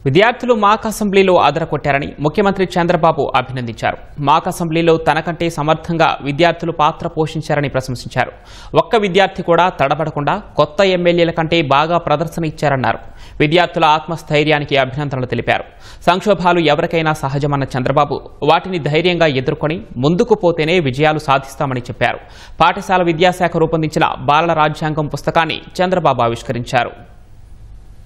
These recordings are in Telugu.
విద్యార్థులు మాక్ అసెంబ్లీలో అదరకొట్టారని ముఖ్యమంత్రి చంద్రబాబు అభినందించారు. మాక్ అసెంబ్లీలో తనకంటే సమర్థంగా విద్యార్థులు పాత్ర పోషించారని ప్రశంసించారు. ఒక్క విద్యార్థి కూడా తడబడకుండా కొత్త ఎమ్మెల్యేల కంటే బాగా ప్రదర్శన ఇచ్చారన్నారు. విద్యార్థుల ఆత్మస్థైర్యానికి అభినందనలు తెలిపారు. సంక్షోభాలు ఎవరికైనా సహజమన్న చంద్రబాబు వాటిని ధైర్యంగా ఎదుర్కొని ముందుకు పోతేనే విజయాలు సాధిస్తామని చెప్పారు. పాఠశాల విద్యాశాఖ రూపొందించిన బాలల రాజ్యాంగం పుస్తకాన్ని చంద్రబాబు ఆవిష్కరించారు.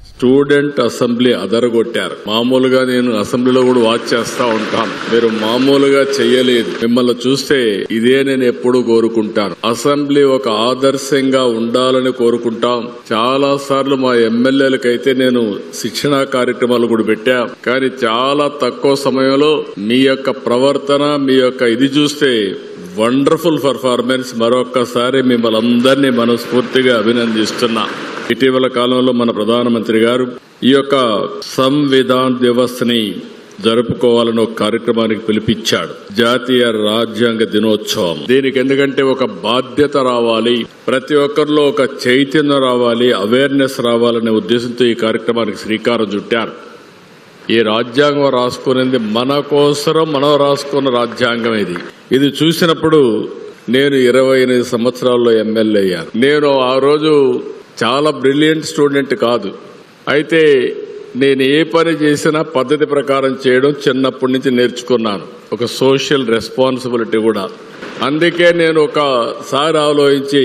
స్టూడెంట్ అసెంబ్లీ అదరగొట్టారు. మామూలుగా నేను అసెంబ్లీలో కూడా వాచ్ చేస్తా ఉంటాను. మీరు మామూలుగా చెయ్యలేదు. మిమ్మల్ని చూస్తే ఇదే నేను ఎప్పుడు కోరుకుంటాను. అసెంబ్లీ ఒక ఆదర్శంగా ఉండాలని కోరుకుంటాం. చాలా సార్లు మా ఎమ్మెల్యేలకైతే నేను శిక్షణా కార్యక్రమాలు కూడా పెట్టా. కానీ చాలా తక్కువ సమయంలో మీ యొక్క ప్రవర్తన, మీ యొక్క ఇది చూస్తే వండర్ఫుల్ పర్ఫార్మెన్స్. మరొక్కసారి మిమ్మల్ని అందరినీ మనస్ఫూర్తిగా అభినందిస్తున్నా. ఇటీవల కాలంలో మన ప్రధానమంత్రి గారు ఈ యొక్క సంవిధాన్ దివస్ని జరుపుకోవాలని ఒక కార్యక్రమానికి పిలిపించాడు. జాతీయ రాజ్యాంగ దినోత్సవం. దీనికి ఎందుకంటే ఒక బాధ్యత రావాలి, ప్రతి ఒక్కరిలో ఒక చైతన్యం రావాలి, అవేర్నెస్ రావాలనే ఉద్దేశంతో ఈ కార్యక్రమానికి శ్రీకారం చుట్టారు. ఈ రాజ్యాంగం రాసుకునేది మన కోసరం మనం రాసుకున్న రాజ్యాంగం. ఇది చూసినప్పుడు నేను 28 సంవత్సరాల్లో ఎమ్మెల్యే అయ్యాను. నేను ఆ రోజు చాలా బ్రిలియంట్ స్టూడెంట్ కాదు. అయితే నేను ఏ పని చేసినా పద్ధతి ప్రకారం చేయడం చిన్నప్పటి నుంచి నేర్చుకున్నాను. ఒక సోషల్ రెస్పాన్సిబిలిటీ కూడా. అందుకే నేను ఒకసారి ఆలోచించి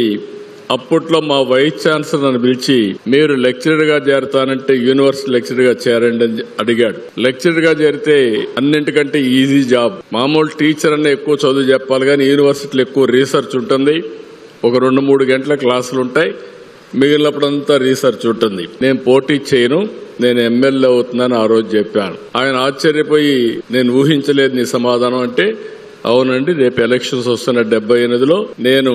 అప్పట్లో మా వైస్ ఛాన్సలర్ నన్ను పిలిచి, మీరు లెక్చరర్ గా చేరతానంటే యూనివర్సిటీ లెక్చరర్ గా చేరండి అని అడిగాడు. లెక్చరర్ గా చేరితే అన్నింటికంటే ఈజీ జాబ్. మామూలు టీచర్ అనే ఎక్కువ చదువు చెప్పాలి, కానీ యూనివర్సిటీలో ఎక్కువ రీసెర్చ్ ఉంటుంది. ఒక 2-3 గంటల క్లాసులు ఉంటాయి, మిగిలినప్పుడంతా రీసెర్చ్ ఉంటుంది. నేను పోటీ చేయను, నేను ఎమ్మెల్యే అవుతున్నాను ఆ రోజు చెప్పాను. ఆయన ఆశ్చర్యపోయి, నేను ఊహించలేదు నీ సమాధానం అంటే, అవునండి రేపు ఎలక్షన్స్ వస్తున్న 78లో నేను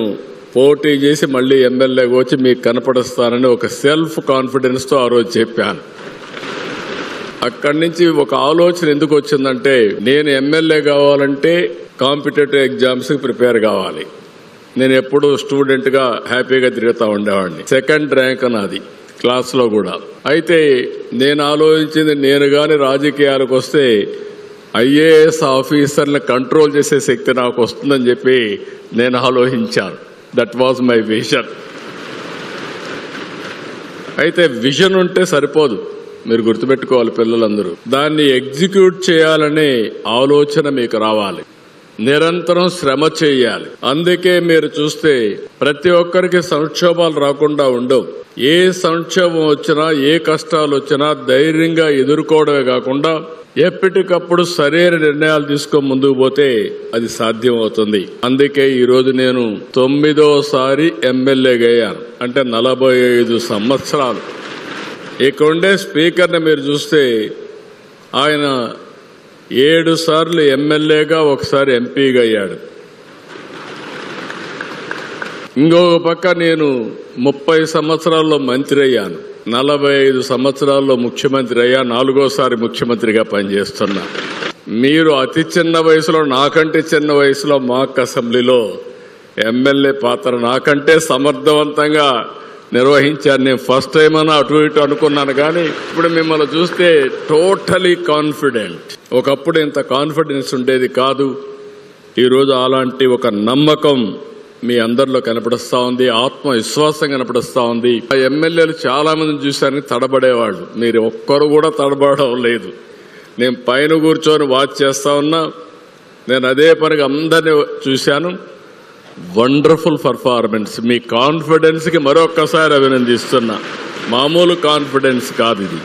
పోటీ చేసి మళ్లీ ఎమ్మెల్యేగా వచ్చి మీకు కనపడుస్తానని ఒక సెల్ఫ్ కాన్ఫిడెన్స్ తో ఆ రోజు చెప్పాను. అక్కడి నుంచి ఒక ఆలోచన ఎందుకు వచ్చిందంటే, నేను ఎమ్మెల్యే కావాలంటే కాంపిటేటివ్ ఎగ్జామ్స్ కి ప్రిపేర్ కావాలి. నేను ఎప్పుడు స్టూడెంట్ గా హ్యాపీగా తిరుగుతూ ఉండేవాడిని. 2nd ర్యాంక్ నాది క్లాస్ లో కూడా. అయితే నేను ఆలోచించింది, నేను గాని రాజకీయాలకు వస్తే ఐఏఎస్ ఆఫీసర్ని కంట్రోల్ చేసే శక్తి నాకు వస్తుందని చెప్పి నేను ఆలోచించాను. That was my vision. అయితే విజన్ ఉంటే సరిపోదు, మీరు గుర్తుపెట్టుకోవాలి పిల్లలందరూ. దాన్ని ఎగ్జిక్యూట్ చేయాలనే ఆలోచన మీకు రావాలి. నిరంతరం శ్రమ చేయాలి. అందుకే మీరు చూస్తే ప్రతి ఒక్కరికి సంక్షోభాలు రాకుండా ఉండవు. ఏ సంక్షోభం వచ్చినా, ఏ కష్టాలు వచ్చినా ధైర్యంగా ఎదుర్కోవడమే కాకుండా ఎప్పటికప్పుడు సరైన నిర్ణయాలు తీసుకొని ముందుకు పోతే అది సాధ్యం అవుతుంది. అందుకే ఈరోజు నేను 9వసారి ఎమ్మెల్యేగా అయ్యాను. అంటే 45 సంవత్సరాలు. ఇక్కడుండే స్పీకర్ని మీరు చూస్తే ఆయన 7 సార్లు ఎమ్మెల్యేగా, ఒకసారి ఎంపీగా అయ్యాడు. ఇంకొక పక్క నేను 30 సంవత్సరాల్లో మంత్రి అయ్యాను, 45 సంవత్సరాల్లో ముఖ్యమంత్రి అయ్యా, 4వసారి ముఖ్యమంత్రిగా పనిచేస్తున్నా. మీరు అతి చిన్న వయసులో, నాకంటే చిన్న వయసులో మాక్ అసెంబ్లీలో ఎమ్మెల్యే పాత్ర నాకంటే సమర్థవంతంగా నిర్వహించాను. నేను ఫస్ట్ టైం అన్నా అటు ఇటు అనుకున్నాను, కానీ ఇప్పుడు మిమ్మల్ని చూస్తే టోటలీ కాన్ఫిడెంట్. ఒకప్పుడు ఇంత కాన్ఫిడెన్స్ ఉండేది కాదు. ఈరోజు అలాంటి ఒక నమ్మకం మీ అందరిలో కనపడుస్తా ఉంది, ఆత్మవిశ్వాసం కనపడుస్తా ఉంది. ఆ ఎమ్మెల్యేలు చాలా మందిని చూశాను తడబడేవాళ్ళు. మీరు ఒక్కరు కూడా తడబడడం లేదు. నేను పైన కూర్చొని వాచ్ చేస్తా ఉన్నా, నేను అదే పనిగా అందరినీ చూశాను. Wonderful performance. మీ కాన్ఫిడెన్స్ కి మరొక్కసారి అభినందిస్తున్నా. మామూలు కాన్ఫిడెన్స్ కాదు ఇది.